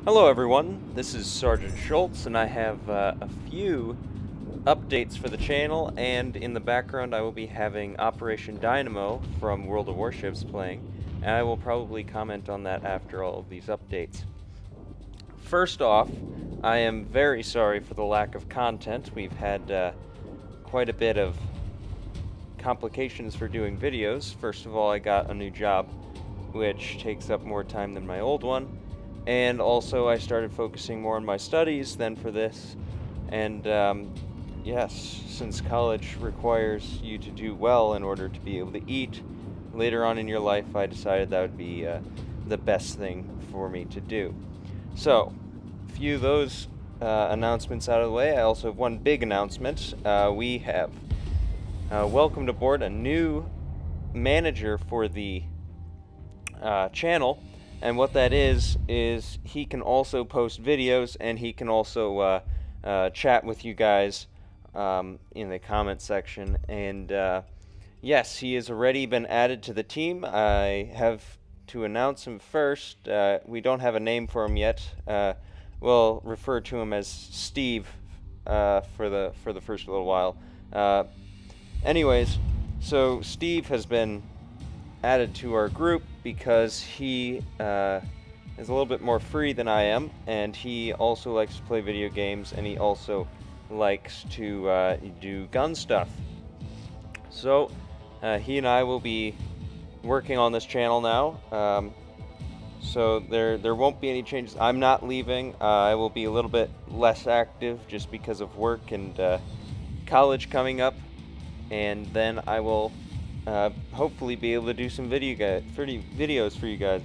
Hello everyone, this is Sergeant Schultz, and I have a few updates for the channel, and in the background I will be having Operation Dynamo from World of Warships playing, and I will probably comment on that after all of these updates. First off, I am very sorry for the lack of content. We've had quite a bit of complications for doing videos. First of all, I got a new job, which takes up more time than my old one. And also, I started focusing more on my studies than for this. And yes, since college requires you to do well in order to be able to eat, later on in your life, I decided that would be the best thing for me to do. So, a few of those announcements out of the way. I also have one big announcement. We have welcomed aboard a new manager for the channel. And what that is he can also post videos, and he can also chat with you guys in the comment section. And yes, he has already been added to the team. I have to announce him first. We don't have a name for him yet. We'll refer to him as Steve for the first little while. Anyways, so Steve has been added to our group because he is a little bit more free than I am, and he also likes to play video games, and he also likes to do gun stuff. So he and I will be working on this channel now. So there won't be any changes. I'm not leaving. I will be a little bit less active just because of work and college coming up, and then I will hopefully be able to do some videos for you guys.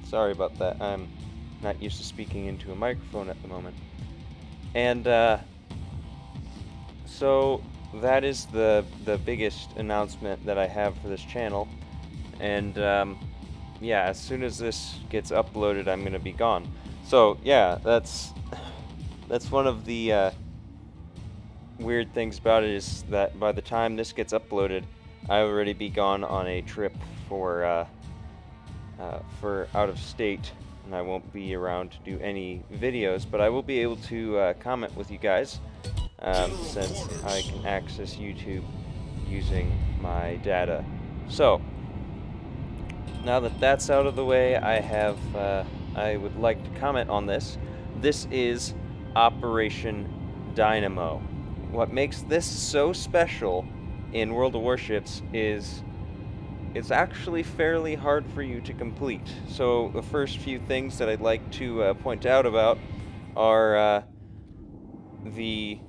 Sorry about that. I'm not used to speaking into a microphone at the moment. And so that is the biggest announcement that I have for this channel. And yeah, as soon as this gets uploaded, I'm gonna be gone. So yeah, that's one of the weird things about it, is that by the time this gets uploaded, I'll already be gone on a trip for out of state, and I won't be around to do any videos, but I will be able to comment with you guys, since I can access YouTube using my data. So, now that that's out of the way, I would like to comment on this. This is Operation Dynamo. What makes this so special in World of Warships is it's actually fairly hard for you to complete. So the first few things that I'd like to point out about are the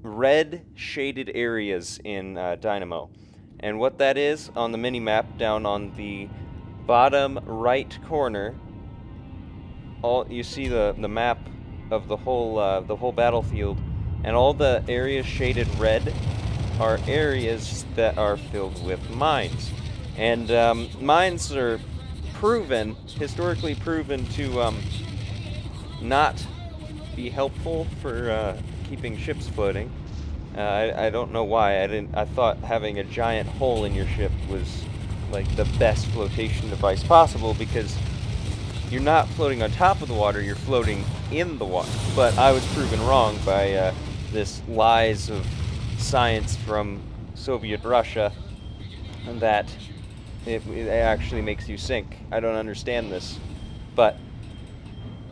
red shaded areas in Dynamo. And what that is, on the mini-map down on the bottom right corner, you see the map of the whole battlefield, and all the areas shaded red are areas that are filled with mines. And mines are historically proven to not be helpful for keeping ships floating. I don't know why. I thought having a giant hole in your ship was like the best flotation device possible, because you're not floating on top of the water, you're floating in the water. But I was proven wrong by this lies of science from Soviet Russia, and that it actually makes you sink. I don't understand this, but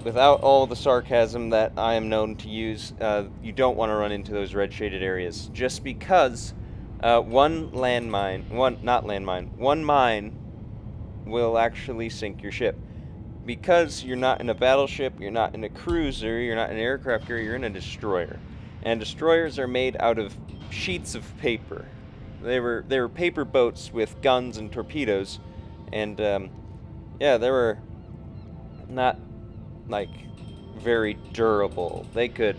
without all the sarcasm that I am known to use, you don't want to run into those red shaded areas, just because one mine will actually sink your ship. Because you're not in a battleship, you're not in a cruiser, you're not in an aircraft carrier, you're in a destroyer. And destroyers are made out of sheets of paper. They were paper boats with guns and torpedoes, and yeah, they were not like very durable. They could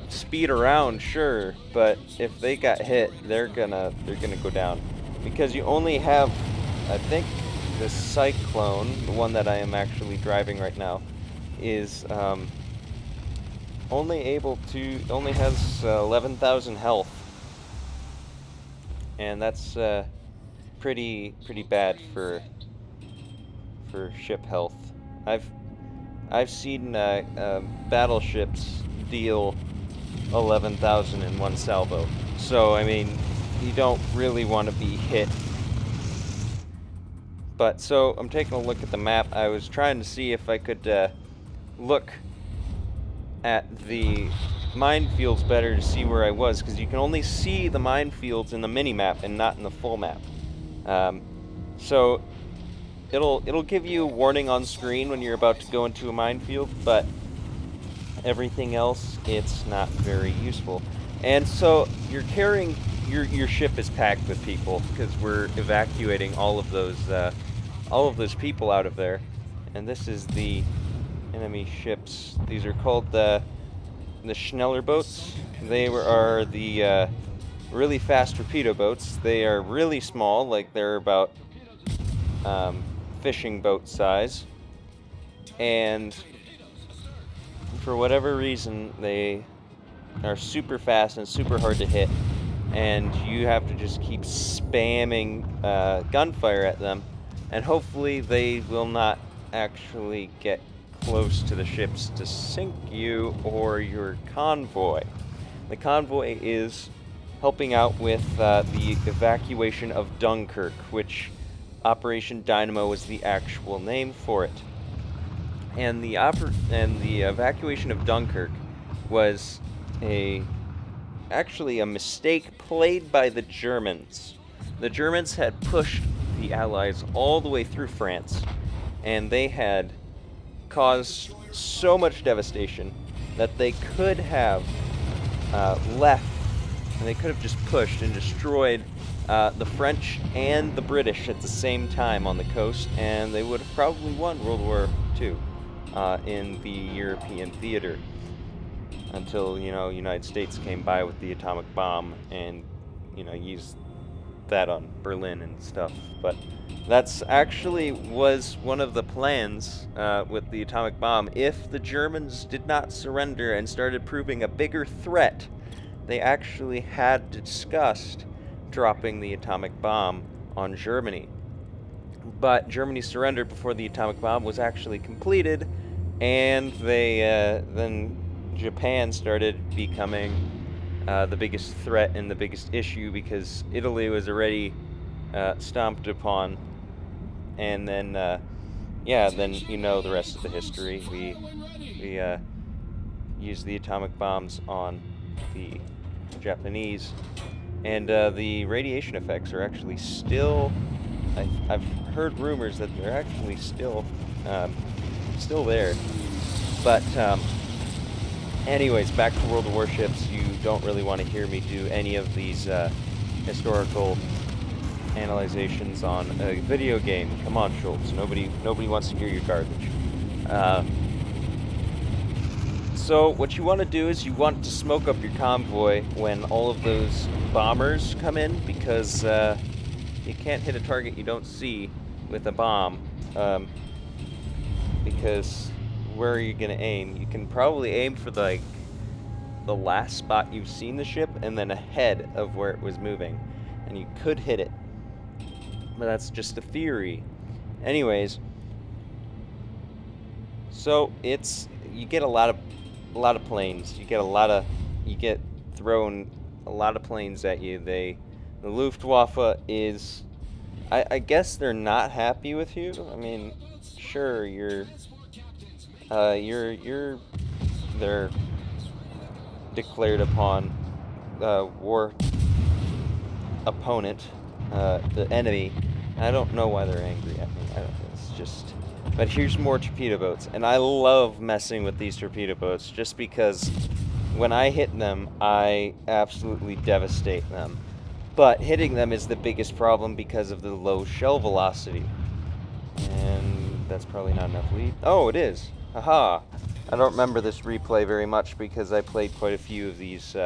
speed around, sure, but if they got hit, they're gonna go down, because you only have, I think, this Cyclone, the one that I am actually driving right now, is only has 11,000 health, and that's pretty bad for ship health. I've I've seen battleships deal 11,000 in one salvo. So, I mean, you don't really want to be hit. But, so, I'm taking a look at the map. I was trying to see if I could look at the minefields better to see where I was, because you can only see the minefields in the mini-map and not in the full map. So, it'll give you a warning on screen when you're about to go into a minefield, but everything else, it's not very useful. And so, you're carrying... Your ship is packed with people, because we're evacuating all of those people out of there. And this is the enemy ships. These are called the Schneller boats. They are the really fast torpedo boats. They are really small, like they're about fishing boat size. And for whatever reason, they are super fast and super hard to hit. And you have to just keep spamming gunfire at them, and hopefully they will not actually get close to the ships to sink you or your convoy. The convoy is helping out with the evacuation of Dunkirk, which Operation Dynamo was the actual name for it. And the evacuation of Dunkirk was actually a mistake played by the Germans. The Germans had pushed the Allies all the way through France, and they had caused so much devastation that they could have left, and they could have just pushed and destroyed the French and the British at the same time on the coast, and they would have probably won World War II in the European theater. Until, you know, United States came by with the atomic bomb and, you know, used that on Berlin and stuff. But that's actually was one of the plans with the atomic bomb. If the Germans did not surrender and started proving a bigger threat, they actually had discussed dropping the atomic bomb on Germany. But Germany surrendered before the atomic bomb was actually completed, and they then Japan started becoming the biggest threat and the biggest issue, because Italy was already stomped upon. And then, yeah, then you know the rest of the history. We used the atomic bombs on the Japanese, and the radiation effects are actually still. I've heard rumors that they're actually still there, but. Anyways, back to World of Warships. You don't really want to hear me do any of these historical analyzations on a video game. Come on, Schultz. Nobody wants to hear your garbage. So what you want to do is you want to smoke up your convoy when all of those bombers come in, because you can't hit a target you don't see with a bomb, because where are you going to aim? You can probably aim for the last spot you've seen the ship, and then ahead of where it was moving, and you could hit it. But that's just a theory. Anyways, so you get a lot of planes. You get thrown a lot of planes at you. The Luftwaffe is, I guess they're not happy with you. I mean, sure, they're declared upon war opponent, the enemy. I don't know why they're angry at me. It's just. But here's more torpedo boats, and I love messing with these torpedo boats just because when I hit them, I absolutely devastate them. But hitting them is the biggest problem because of the low shell velocity. And that's probably not enough lead. Oh, it is. Haha. I don't remember this replay very much because I played quite a few of these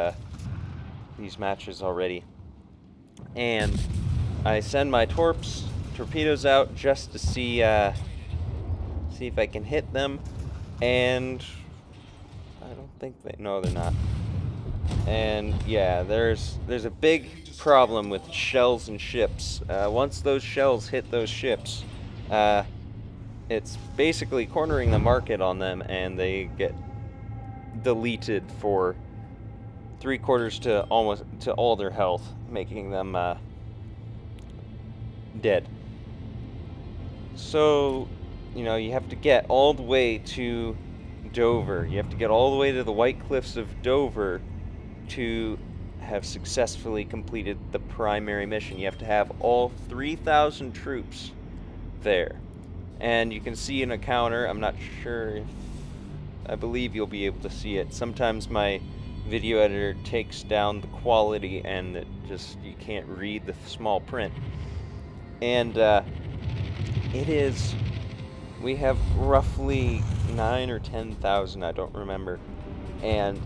matches already. And I send my torpedoes out just to see if I can hit them, and I don't think no, they're not. And yeah, there's a big problem with shells and ships. Once those shells hit those ships, it's basically cornering the market on them, and they get deleted for 3/4 to almost to all their health, making them dead. So, you know, you have to get all the way to Dover. You have to get all the way to the White Cliffs of Dover to have successfully completed the primary mission. You have to have all 3,000 troops there. And you can see in a counter, I'm not sure if, I believe you'll be able to see it. Sometimes my video editor takes down the quality and it just, you can't read the small print. And it is, we have roughly 9 or 10,000, I don't remember. And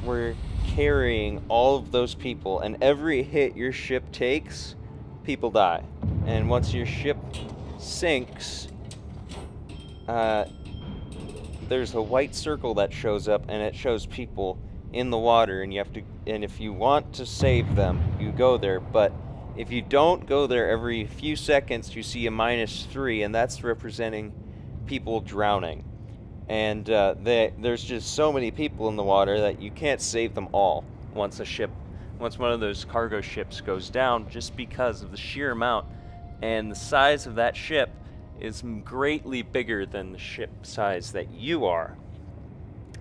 we're carrying all of those people, and every hit your ship takes, people die. And once your ship sinks, there's a white circle that shows up, and it shows people in the water, and you have to, and if you want to save them, you go there. But if you don't go there, every few seconds you see a -3, and that's representing people drowning. And there's just so many people in the water that you can't save them all once one of those cargo ships goes down, just because of the sheer amount. And the size of that ship is greatly bigger than the ship size that you are.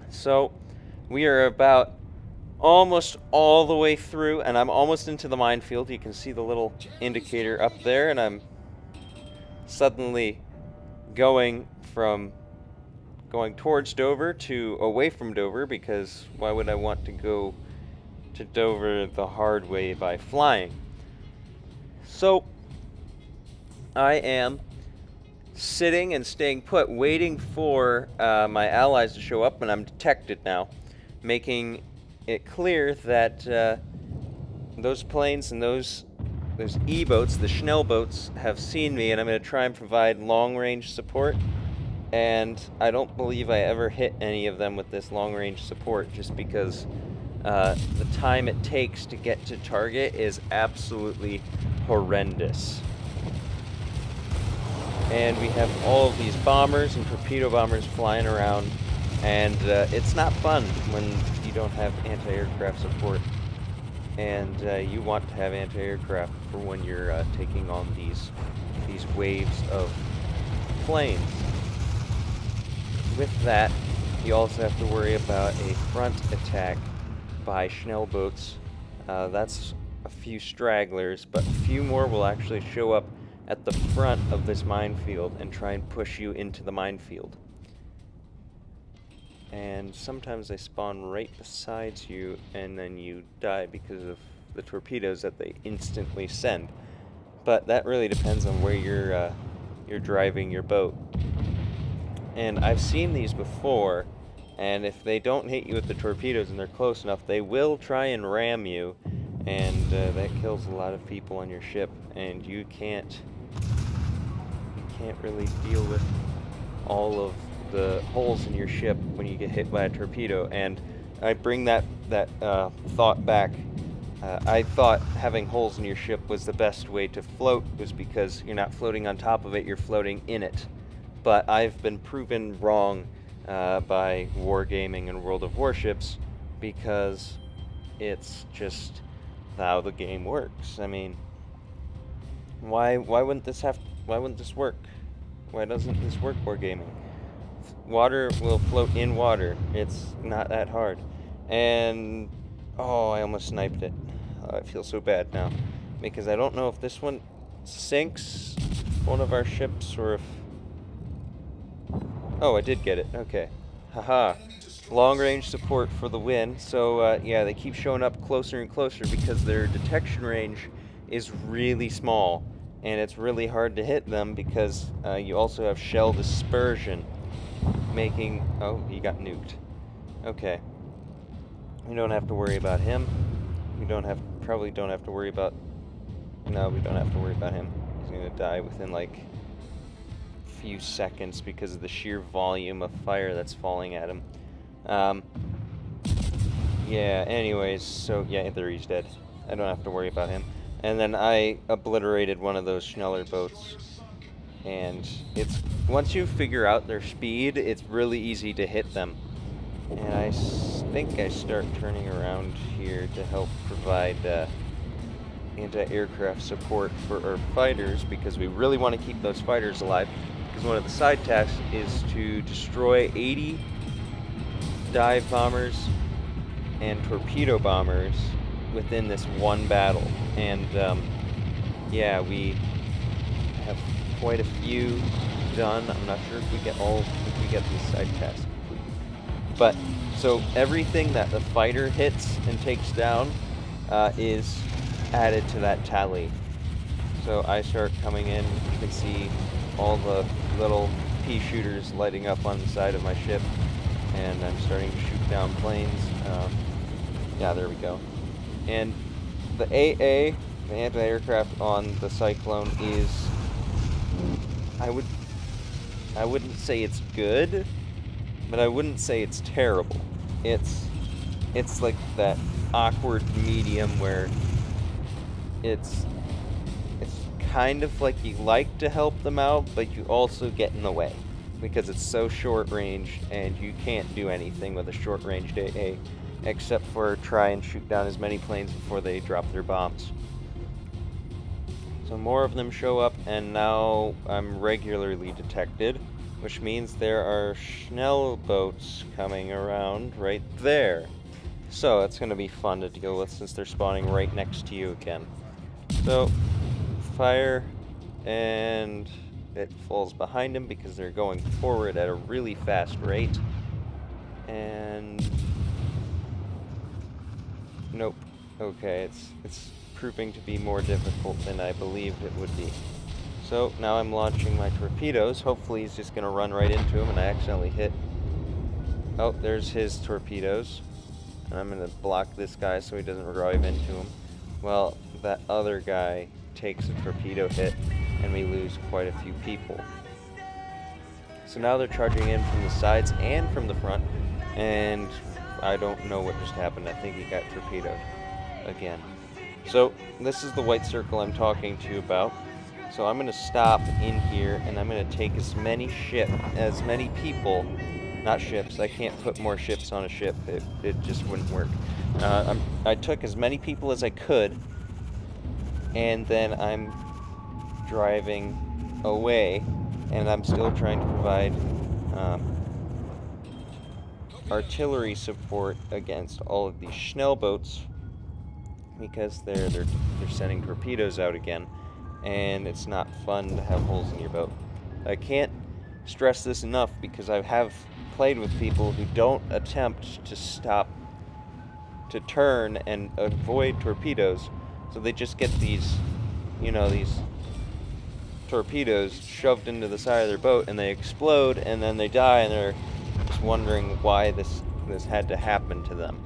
So we are about almost all the way through, and I'm almost into the minefield. You can see the little indicator up there, and I'm suddenly going towards Dover to away from Dover, because why would I want to go to Dover the hard way by flying? So I am sitting and staying put, waiting for my allies to show up, and I'm detected now, making it clear that those planes and those E-boats, the Schnell boats, have seen me, and I'm going to try and provide long-range support. And I don't believe I ever hit any of them with this long-range support, just because the time it takes to get to target is absolutely horrendous. And we have all of these bombers and torpedo bombers flying around, and it's not fun when you don't have anti-aircraft support. And you want to have anti-aircraft for when you're taking on these waves of planes. With that, you also have to worry about a front attack by Schnell boats. That's a few stragglers, but a few more will actually show up at the front of this minefield and try and push you into the minefield. And sometimes they spawn right beside you, and then you die because of the torpedoes that they instantly send. But that really depends on where you're driving your boat. And I've seen these before, and if they don't hit you with the torpedoes and they're close enough, they will try and ram you, and that kills a lot of people on your ship, and you can't really deal with all of the holes in your ship when you get hit by a torpedo. And I bring that thought back. I thought having holes in your ship was the best way to float, was because you're not floating on top of it, you're floating in it. But I've been proven wrong by Wargaming and World of Warships, because it's just how the game works. I mean, why wouldn't this work? Why doesn't this work, Wargaming? Water will float in water. It's not that hard. And oh, I almost sniped it. I feel so bad now, because I don't know if this one sinks one of our ships, or if... Oh, I did get it. Okay. Haha. Long-range support for the win. So, yeah, they keep showing up closer and closer because their detection range is really small. And it's really hard to hit them because you also have shell dispersion, making... Oh, he got nuked. Okay. We don't have to worry about him. We probably don't have to worry about... No, we don't have to worry about him. He's going to die within, like, few seconds because of the sheer volume of fire that's falling at him. Yeah, anyways, so yeah, there he's dead. I don't have to worry about him. And then I obliterated one of those Schneller boats. And it's once you figure out their speed, it's really easy to hit them. And I think I start turning around here to help provide anti-aircraft support for our fighters, because we really want to keep those fighters alive, because one of the side tasks is to destroy 80 dive bombers and torpedo bombers within this one battle. And yeah, we have quite a few done. I'm not sure if we get these side tasks complete. But so everything that the fighter hits and takes down is added to that tally. So I start coming in, you can see all the little pea shooters lighting up on the side of my ship, and I'm starting to shoot down planes. Yeah, there we go. And the AA, the anti-aircraft on the Cyclone, is, I wouldn't say it's good, but I wouldn't say it's terrible. It's like that awkward medium where it's kind of like you like to help them out, but you also get in the way because it's so short range and you can't do anything with a short range AA except for try and shoot down as many planes before they drop their bombs. So more of them show up, and now I'm regularly detected, which means there are Schnell boats coming around right there. So it's going to be fun to deal with since they're spawning right next to you again. So fire, and it falls behind them because they're going forward at a really fast rate. And nope. Okay, it's proving to be more difficult than I believed it would be. So now I'm launching my torpedoes. Hopefully he's just going to run right into him, and I accidentally hit. Oh, there's his torpedoes. And I'm going to block this guy so he doesn't drive into him. Well, that other guy takes a torpedo hit, and we lose quite a few people. So now they're charging in from the sides and from the front, and I don't know what just happened. I think he got torpedoed again. So this is the white circle I'm talking to you about. So I'm going to stop in here, and I'm going to take as many people, not ships. I can't put more ships on a ship. It just wouldn't work. I took as many people as I could, and then I'm driving away, and I'm still trying to provide artillery support against all of these Schnell boats, because they're sending torpedoes out again, and it's not fun to have holes in your boat. I can't stress this enough, because I have played with people who don't attempt to stop to turn and avoid torpedoes, so they just get these, these torpedoes shoved into the side of their boat, and they explode, and then they die, and they're just wondering why this had to happen to them.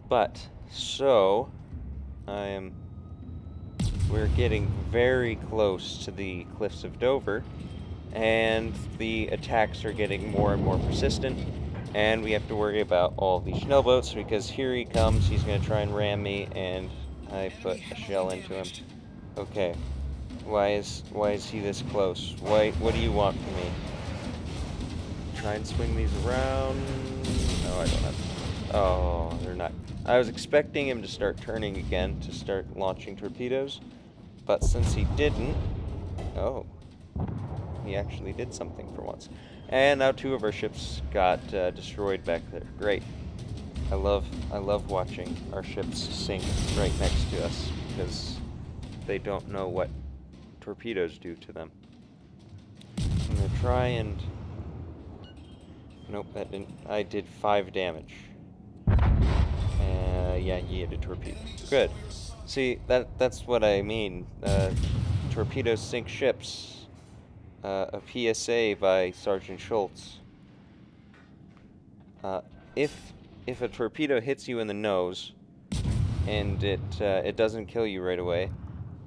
But so we're getting very close to the cliffs of Dover, and the attacks are getting more and more persistent, and we have to worry about all these Schnell boats, because here he comes. He's going to try and ram me, and I put a shell into him. Okay, why is he this close? What do you want from me? Try and swing these around. No, I don't have. Oh, they're not. I was expecting him to start turning again to start launching torpedoes, but since he didn't, oh, he actually did something for once. And now 2 of our ships got destroyed back there. Great. I love watching our ships sink right next to us, because they don't know what torpedoes do to them. I'm gonna try and... Nope, that didn't... I did 5 damage. Yeah, he hit a torpedo. Good. See, that's what I mean. Torpedoes sink ships. A PSA by Sgt.Shultz. If a torpedo hits you in the nose, and it doesn't kill you right away,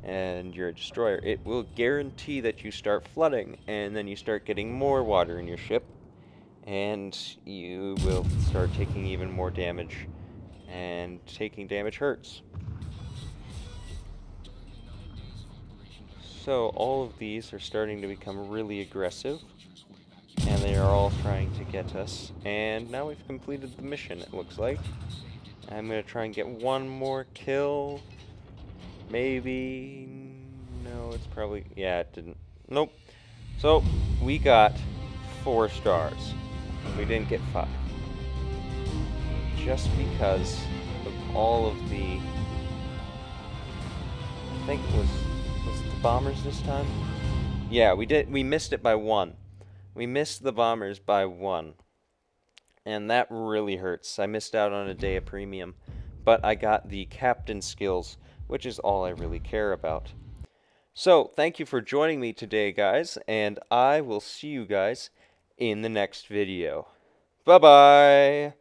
and you're a destroyer, it will guarantee that you start flooding, and then you start getting more water in your ship, and you will start taking even more damage, and taking damage hurts. So all of these are starting to become really aggressive, and they are all trying to get us. And now we've completed the mission, it looks like. I'm going to try and get one more kill. Maybe... no, it's probably... yeah, it didn't. Nope. So, we got 4 stars. We didn't get 5. Just because of all of the... I think it was it the bombers this time? Yeah, we missed it by 1. We missed the bombers by 1. And that really hurts. I missed out on a day of premium. But I got the captain skills, which is all I really care about. So, thank you for joining me today, guys, and I will see you guys in the next video. Bye-bye!